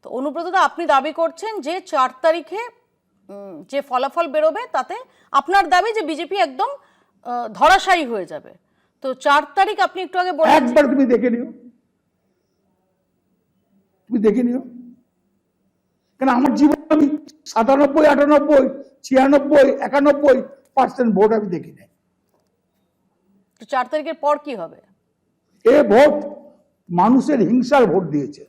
তো অনুব্রতদা, আপনি দাবি করছেন যে 4 তারিখে যে ফলাফল বেরোবে তাতে আপনার দাবি যে বিজেপি একদম ধরাশায়ী হয়ে যাবে। তো 4 তারিখ আপনি একটু আগে বললেন, একবার তুমি দেখে নিও, তুমি দেখে নিও। কেন আমার জীবন আমি 97, 98, 96, 91% ভোট আমি দেখি নাই। তো 4 তারিখের পর কি হবে? এ ভোট মানুষের হিংসার ভোট দিয়েছে।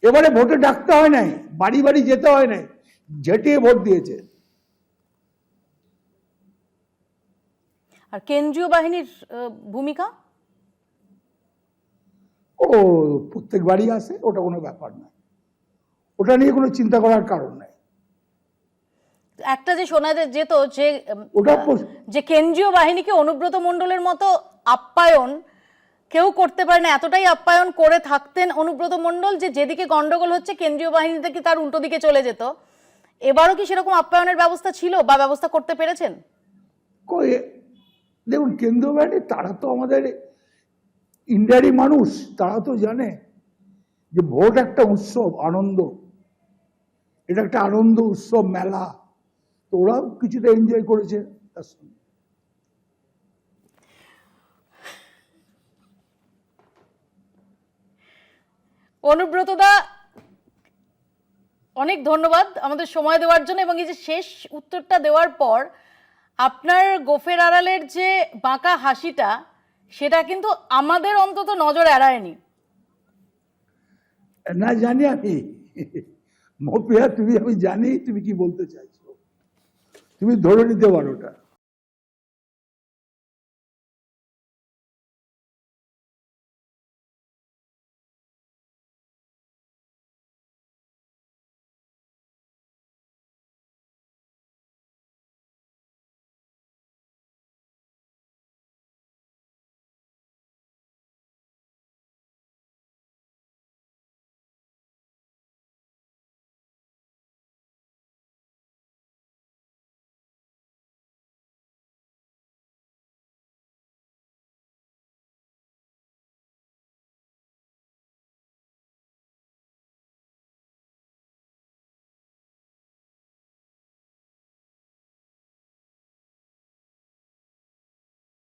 এবারে ভোটে ডাকতে হয় নাই, বাড়ি বাড়ি যেতে হয় নাই, ঝেঁটিয়ে ভোট দিয়েছে। আর কেন্দ্রীয় বাহিনীর ভূমিকা? ও প্রত্যেক বাড়ি আসে, ওটা কোনো ব্যাপার না, ওটা নিয়ে কোনো চিন্তা করার কারণ নাই। একটা যে শোনা যেত যে ওটা যে কেন্দ্রীয় বাহিনীকে অনুব্রত মণ্ডলের মতো আপ্যায়ন কেউ করতে পারে না, এতটাই আপ্যায়ন করে থাকতেন অনুব্রত মণ্ডল যে যেদিকে গন্ডগোল হচ্ছে কেন্দ্রীয় বাহিনী থেকে তার উল্টো দিকে চলে যেত। এবারও কি সেরকম আপ্যায়নের ব্যবস্থা ছিল বা ব্যবস্থা করতে পেরেছেন? দেখুন, কেন্দ্রীয় বাহিনী তারা তো আমাদের ইন্ডিয়ারই মানুষ, তারা তো জানে যে ভোট একটা উৎসব, আনন্দ, এটা একটা আনন্দ উৎসব, মেলা। তো ওরাও কিছুটা এনজয় করেছে তার সঙ্গে। অনুব্রতদা, অনেক ধন্যবাদ আমাদের সময় দেওয়ার জন্য, এবং এই যে শেষ উত্তরটা দেওয়ার পর আপনার গোফের আড়ালের যে বাঁকা হাসিটা, সেটা কিন্তু আমাদের অন্তত নজর এড়ায়নি। না জানি আমি, মৌপিয়া তুমি, আমি জানি তুমি কি বলতে চাইছো, তুমি ধরে নিতে পারো ওটা।